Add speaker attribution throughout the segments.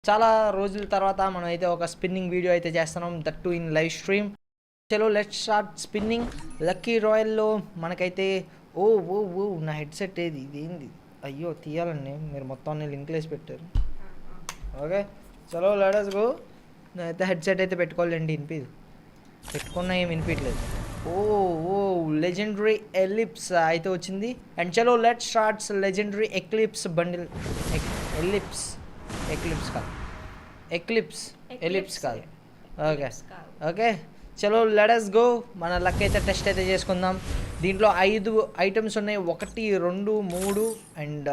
Speaker 1: చాలా రోజుల తర్వాత మనం అయితే ఒక స్పిన్నింగ్ వీడియో అయితే చేస్తున్నాం, that to in live stream. చలో లెట్స్ స్టార్ట్ స్పిన్నింగ్. లక్కీ రాయల్లో మనకైతే ఓ ఓ ఓ నా హెడ్సెట్ ఏది ఇదేంది, అయ్యో తీయాలండి, మీరు మొత్తం అన్ని లింక్లు వేసి పెట్టారు. ఓకే చలో లెట్స్ గో. నేనైతే హెడ్సెట్ అయితే పెట్టుకోవాలండి, పెట్టుకున్నా ఏం వినిపించలేదు. ఓ ఓ లెజెండరీ ఎలిప్స్ అయితే వచ్చింది. అండ్ చలో let starts legendary eclipse bundle. Ellipse కాదు. ఓకే ఓకే చలో లెట్స్ గో. మన లక్ అయితే టెస్ట్ అయితే చేసుకుందాం. దీంట్లో 5 ఐటమ్స్ ఉన్నాయి, 1 2 3. అండ్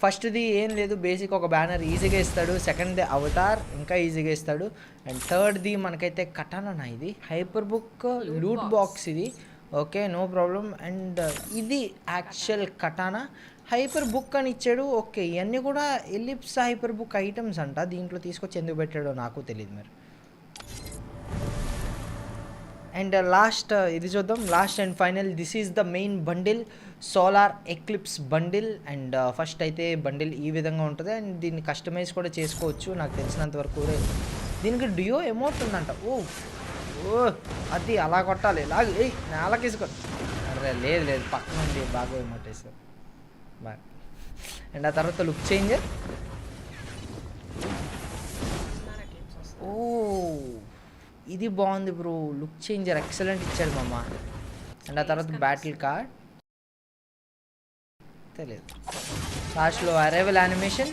Speaker 1: ఫస్ట్ది ఏం లేదు, బేసిక్ ఒక బ్యానర్ ఈజీగా ఇస్తాడు. సెకండ్ది అవతార్ ఇంకా ఈజీగా ఇస్తాడు. అండ్ థర్డ్ది మనకైతే కటానా, ఇది హైపర్ బుక్ లూట్ బాక్స్ ఇది. Okay no problem. అండ్ ఇది యాక్చువల్ కటానా, హైపర్ బుక్ అని ఇచ్చాడు. ఓకే ఇవన్నీ కూడా ఎలిప్స్ హైపర్ బుక్ ఐటమ్స్ అంట. దీంట్లో తీసుకొచ్చి ఎందుకు పెట్టాడో నాకు తెలియదు మరి. అండ్ లాస్ట్ ఇది చూద్దాం, last and final. This is the main bundle, solar eclipse bundle. And first అయితే బండిల్ ఈ విధంగా ఉంటుంది. అండ్ దీన్ని కస్టమైజ్ కూడా చేసుకోవచ్చు నాకు తెలిసినంత వరకు. దీనికి డియో ఎమోట్ ఉందంట. ఓ ఓ అది అలా కొట్టాలి, ఇలాగ నేలకేసుకో. అరే లేదు పక్కన ఉంది, బాగా ఎమోట్ వేసారు బాగా. అండ్ ఆ తర్వాత లుక్ చేంజర్. ఓ ఇది బాగుంది బ్రో, లుక్ చేంజర్ ఎక్సలెంట్ ఇచ్చాడు మామ. అండ్ ఆ తర్వాత బ్యాటిల్ కార్డ్ తెలియదు. లాస్ట్లో అరైవల్ యానిమేషన్.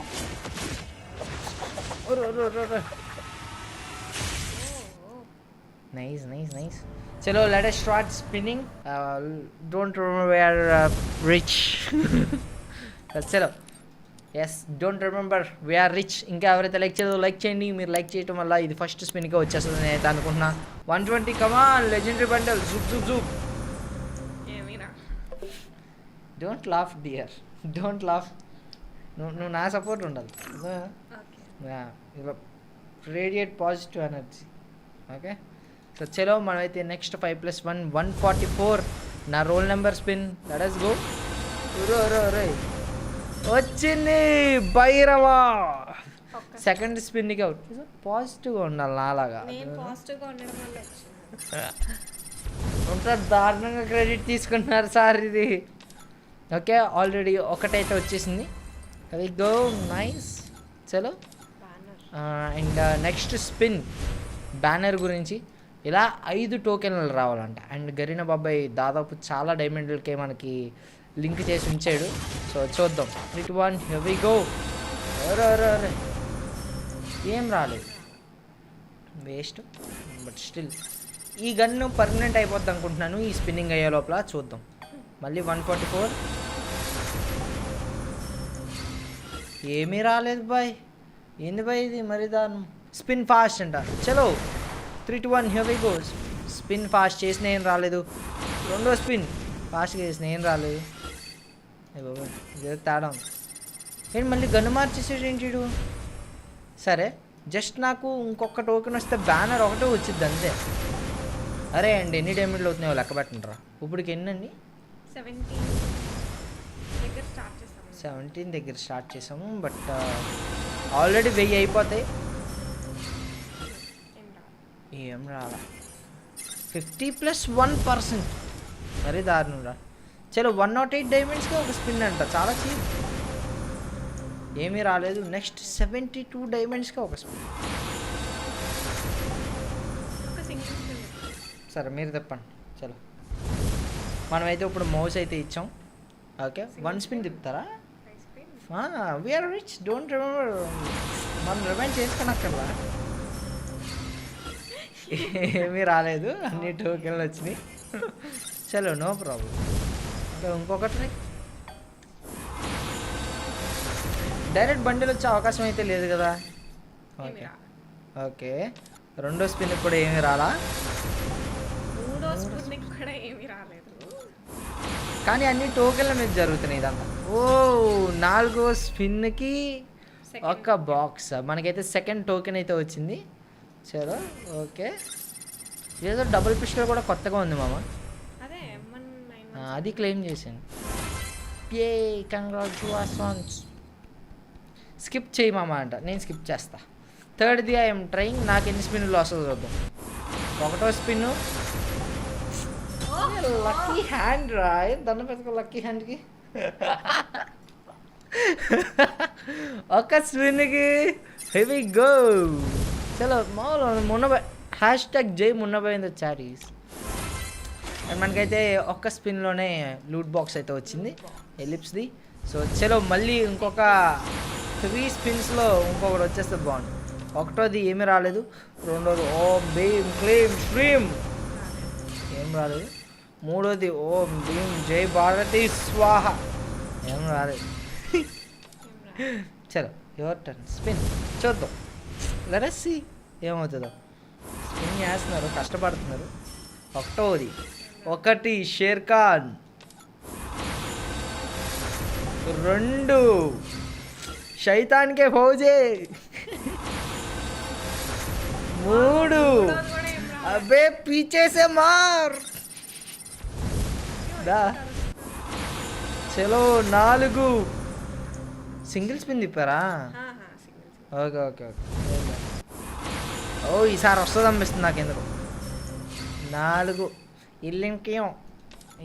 Speaker 1: నైస్. చలో let us start spinning. Don't remember we are rich. చలో yes don't remember we are rich. ఇంకా ఎవరైతే లైక్ చేయదో లైక్ చేయండి. మీరు లైక్ చేయడం వల్ల ఇది ఫస్ట్ స్పిన్గా వచ్చేస్తుంది నేను అయితే అనుకుంటున్నా. 120 కమాన్ లెజెండరీ బండల్. జూప్. Don't laugh dear, don't laugh. నువ్వు నా సపోర్ట్ ఉండాలి, radiate positive energy. Okay so చలో మనమైతే నెక్స్ట్ 5+1 144 నా roll number spin. Let us go. వచ్చింది భైరవా. సెకండ్ స్పిన్కి అవుట్. పాజిటివ్గా ఉండాలి నాలాగా. ఉంటా దారుణంగా క్రెడిట్ తీసుకుంటున్నారు సార్ ఇది. ఓకే ఆల్రెడీ ఒకటైతే వచ్చేసింది. అది గో నైస్. చలో అండ్ నెక్స్ట్ స్పిన్ బ్యానర్ గురించి. ఇలా 5 టోకెన్లు రావాలంట. అండ్ గరీనా బాబాయ్ దాదాపు చాలా డైమండ్లకే మనకి లింక్ చేసి ఉంచాడు. సో చూద్దాం. 3 2 1 here we go. అరే ఏం రాలేదు, వేస్ట్. బట్ స్టిల్ ఈ గన్ను పర్మనెంట్ అయిపోద్ది అనుకుంటున్నాను ఈ స్పిన్నింగ్ అయ్యే లోపల. చూద్దాం. మళ్ళీ 144. ఏమీ రాలేదు బాయ్. ఏంది బాయ్ ఇది మరి దారుణం. స్పిన్ ఫాస్ట్ అంట. చలో 3 2 1 here we go. Spin fast చేసిన ఏం రాలేదు. రెండో స్పిన్ ఫాస్ట్గా చేసిన ఏం రాలేదు. ఇదే తేడా ఉంది. ఏంటి మళ్ళీ గన్ను మార్చేసాడు ఏంటి. సరే జస్ట్ నాకు ఇంకొక టోకెన్ వస్తే బ్యానర్ ఒకటే వచ్చింది అంతే. అరే అండి ఎన్ని డైమండ్లు అవుతున్నాయో లెక్క పెట్టండిరా. ఇప్పటికి ఎన్నండి? 17 దగ్గర స్టార్ట్ చేసాము. బట్ ఆల్రెడీ 1000 అయిపోతాయి. ఏం రాలా. 50+1%. మరీ దారుణం రా. చలో 108 డైమండ్స్కి ఒక స్పిన్ అంట, చాలా చీప్. ఏమీ రాలేదు. నెక్స్ట్ 72 డైమండ్స్కి ఒక స్పిన్. సరే మీరు చెప్పండి. చలో మనమైతే ఇప్పుడు మౌస్ అయితే ఇచ్చాం. ఓకే 1 స్పిన్ తిప్పుతారా? We're rich, don't remember. మనం రిమైండ్ చేసుకోనక్కర్లా. ఏమీ రాలేదు, అన్ని టోకెన్లు వచ్చినాయి. చలో నో ప్రాబ్లం. ఇంకొకటి డైరెక్ట్ బండిల్ వచ్చే అవకాశం అయితే లేదు కదా. ఓకే రెండో స్పిన్ కూడా ఏమీ రాలా. కానీ అన్ని టోకెన్ల మీద జరుగుతున్నాయి ఇదంతా. ఓ 4వ స్పిన్కి ఒక బాక్స్. మనకైతే సెకండ్ టోకెన్ అయితే వచ్చింది. చలో ఓకే. ఏదో డబుల్ పిస్టల్ కూడా కొత్తగా ఉంది మామ, అది క్లెయిమ్ చేశాను. ఏ కంగ్రాచులేషన్స్. స్కిప్ చేయమా అంట, నేను స్కిప్ చేస్తా. థర్డ్ది ఐఎమ్ ట్రయింగ్. నాకు ఎన్ని స్పిన్లు వస్తుందో చూద్దాం. ఒకటో స్పిన్. లక్కీ హ్యాండ్ రా, దండం పెట్టుకో లక్కీ హ్యాండ్కి. ఒక స్పిన్కి హెవీ గో. చలో మామూలు మున్నబాయ్ #జై మున్నబాయ్ ఇన్ ద చారీస్. అండ్ మనకైతే ఒక్క స్పిన్లోనే లూట్ బాక్స్ అయితే వచ్చింది ఎలిప్స్ది. సో చలో మళ్ళీ ఇంకొక 3 స్పిన్స్లో ఇంకొకటి వచ్చేస్తే బాగుంది. ఒకటోది ఏమీ రాలేదు. రెండోది ఓం భీమ్ క్లీమ్ శ్రీమ్ ఏం రాలేదు. మూడోది ఓం భీమ్ జై భారతి స్వాహ ఏం రాలేదు. చలో యువర్ టర్న్, స్పిన్ చూద్దాం. లెట్ us see ఏమవుతుందో. స్పిన్ చేస్తున్నారు, కష్టపడుతున్నారు. ఒకటోది ఒకటి షేర్ ఖాన్, 2 శైతాన్కే ఫౌజే, 3 అబే పీछे से मार దా. చలో 4 సింగిల్ స్పిన్ తిప్పారా? Okay okay okay. ఓ ఈసారి వస్తుంది అనిపిస్తుంది నాకు ఎందుకు. 4 ఇల్లుకేం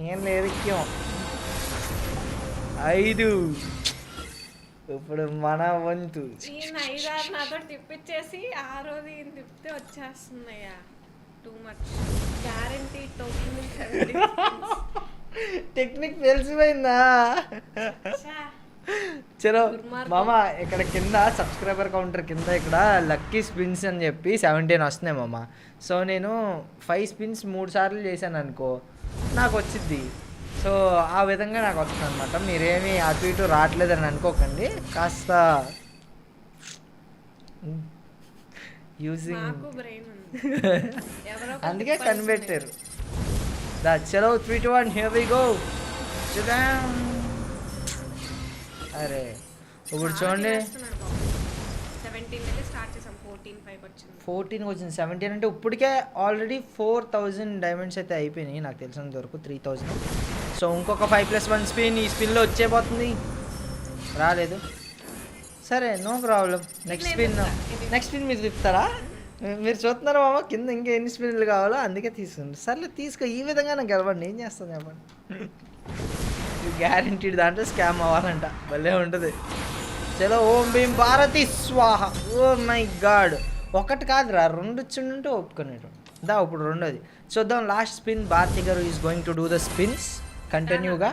Speaker 1: ఏం లేదు. 5 ఇప్పుడు మన వంతు.
Speaker 2: తిప్పించేసి 6ది తిప్పితే వచ్చేస్తున్నాయా. టూ మచ్ గ్యారంటీ
Speaker 1: టెక్నిక్ తెలిసిపోయిందా? చలో మామ, ఇక్కడ కింద సబ్స్క్రైబర్ కౌంటర్ కింద ఇక్కడ లక్కీ స్పిన్స్ అని చెప్పి 17 వస్తున్నాయి మామ. సో నేను 5 స్పిన్స్ 3 సార్లు చేశాను అనుకో, నాకు వచ్చింది. సో ఆ విధంగా నాకు వస్తుంది అనమాట. మీరేమీ అటు ఇటు రావట్లేదని అనుకోకండి. కాస్త యూజింగ్ అందుకే కనిపెట్టారు. దా చలో 3, 2, 1 హియర్ వి గో. అరే ఇప్పుడు చూడండి 14 వచ్చింది. 17 అంటే ఇప్పటికే ఆల్రెడీ 4000 డైమండ్స్ అయితే అయిపోయినాయి నాకు తెలిసినంత వరకు. 3000. సో ఇంకొక 5+1 స్పిన్ ఈ స్పిన్లో వచ్చేపోతుంది. రాలేదు, సరే నో ప్రాబ్లం. నెక్స్ట్ స్పిన్ మీరు తిప్పుతారా? మీరు చూస్తున్నారా మామ కింద ఇంకా ఎన్ని స్పిన్లు కావాలో, అందుకే తీసుకుంది. సర్లే తీసుకో, ఈ విధంగా నాకు గెలవండి. ఏం చేస్తాను చెప్పండి. గ్యారంటీడ్ దాంట్లో స్కామ్ అవ్వాలంట, భలే ఉంటుంది. చలో ఓం భీమ్ భారతి స్వాహ. ఓ మై గాడ్, ఒకటి కాదురా 2 వచ్చిండుంటే ఒప్పుకునేటం. దా ఇప్పుడు రెండోది చూద్దాం. లాస్ట్ స్పిన్ భారతి గారు is going to do the spins కంటిన్యూగా.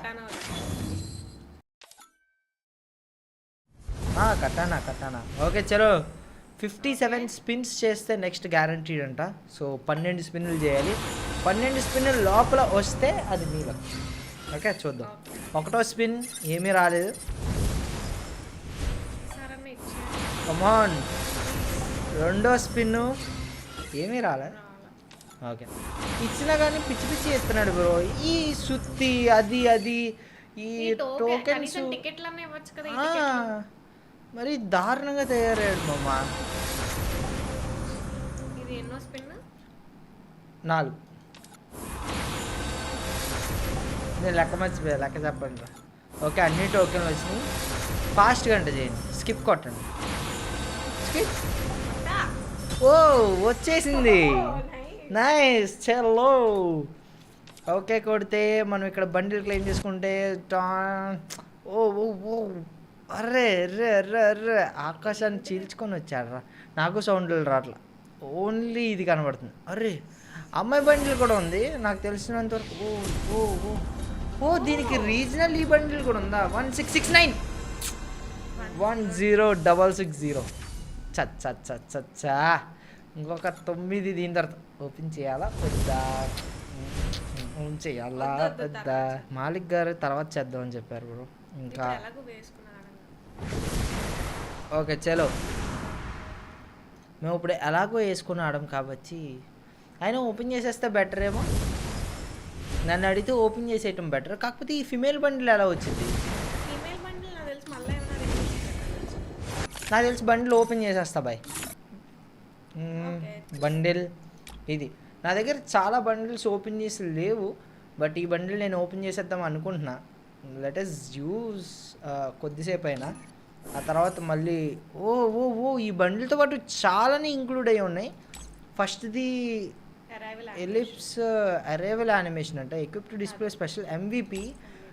Speaker 1: కట్టానా ఓకే. చలో 57 స్పిన్స్ చేస్తే నెక్స్ట్ గ్యారంటీడ్ అంట. సో 12 స్పిన్లు చేయాలి. 12 స్పిన్లు లోపల వస్తే అది మీలో. ఓకే చూద్దాం. ఒకటో స్పిన్ ఏమీ రాలేదు. కమాన్. రెండో స్పిన్ ఏమీ రాలే. ఓకే ఇచ్చినా కానీ పిచ్చి పిచ్చి ఎత్తున్నాడు బ్రో. ఈ సుత్తి అది ఈ టోకెన్స్ మరి దారుణంగా తయారయ్యాడు మామ. 4 నేను లెక్క మర్చిపోయా, లెక్క చెప్పండి రా. ఓకే అన్ని టోకెన్లు వచ్చినాయి. ఫాస్ట్గా అంటే చేయండి, స్కిప్ కొట్టండి. స్కిప్. ఓ వచ్చేసింది, నైస్. చలో ఓకే కొడితే మనం ఇక్కడ బండిల్ క్లెయిమ్ చేసుకుంటే ఓ ఓ ఓ అర్రే అర్రే అర్రే అర్రే ఆకాశాన్ని చీల్చుకొని వచ్చాడరా. నాకు సౌండ్లు రాట్లా, ఓన్లీ ఇది కనబడుతుంది. అర్రే అమ్మాయి బండిల్ కూడా ఉంది నాకు తెలిసినంత వరకు. ఓ ఓ ఓ ఓ దీనికి రీజనల్ ఈ బండిల్ కూడా ఉందా? 1669 10660. చచ్చా ఇంకొక 9 దీని తర్వాత ఓపెన్ చేయాలా పెద్ద చేయాలా పెద్ద. మాలిక్ గారు తర్వాత చేద్దామని చెప్పారు బ్రో. ఇంకా ఓకే చలో మేము ఇప్పుడు ఎలాగో వేసుకుని ఆడం కాబట్టి అయినా ఓపెన్ చేసేస్తే బెటర్ ఏమో. నన్ను అడిగితే ఓపెన్ చేసేయటం బెటర్. కాకపోతే ఈ ఫిమేల్ బండిల్ ఎలా వచ్చింది? నాకు తెలిసి బండిల్ ఓపెన్ చేసేస్తా బాయ్. బండిల్ ఇది నా దగ్గర చాలా బండిల్స్ ఓపెన్ చేసి లేవు. బట్ ఈ బండిల్ నేను ఓపెన్ చేసేద్దాం అనుకుంటున్నా. లెట్ us యూజ్ కొద్దిసేపు అయినా. ఆ తర్వాత మళ్ళీ ఓ ఓ ఓ ఈ బండిల్తో పాటు చాలానే ఇంక్లూడ్ అయ్యి ఉన్నాయి. ఫస్ట్ది ఎలిప్స్ అరైవల్ యానిమేషన్ అంటే equip to display special MVP,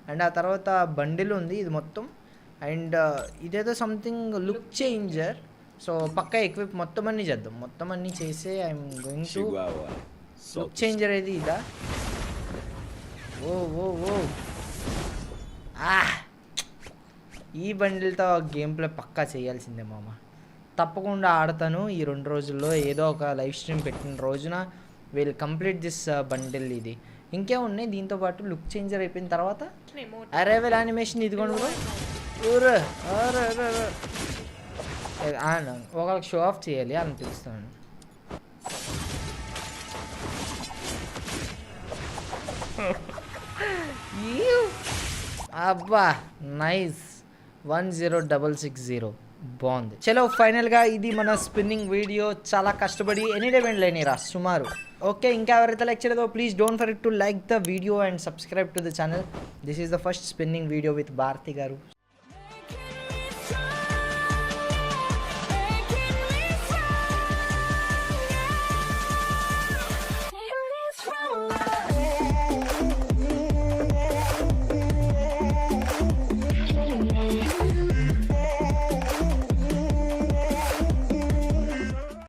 Speaker 1: and ఆ తర్వాత బండిల్ ఉంది ఇది మొత్తం. అండ్ ఇదేదో సంథింగ్ లుక్ చేంజర్. సో పక్కా ఎక్విప్ మొత్తం అన్నీ చేద్దాం, మొత్తం అన్నీ చేసే I'm going to look changer ఏది ఇదా. ఓ ఓ ఓ ఈ బండిల్తో గేమ్ ప్లే పక్కా చేయాల్సిందే మామ, తప్పకుండా ఆడతాను ఈ 2 రోజుల్లో. ఏదో ఒక లైవ్ స్ట్రీమ్ పెట్టిన రోజున విల్ కంప్లీట్ దిస్ బండిల్. ఇది ఇంకే ఉన్నాయి దీంతో పాటు. లుక్ చేంజర్ అయిపోయిన తర్వాత అరైవల్ యానిమేషన్ ఇదిగోండి బ్రో. ఒకళ్ళకి షో ఆఫ్ చేయాలి అని తెలుస్తాను. అబ్బా నైస్ 10660 బాగుంది. చలో ఫైనల్గా ఇది మన స్పిన్నింగ్ వీడియో. చాలా కష్టపడి ఎనీ డేమెంట్ లేనిరా సుమారు. ఓకే, ఇంకా ఎవరైతే లైక్ చేయలేదో please don't forget to like the video and subscribe to the channel. This is the first spinning video with Bharathi గారు.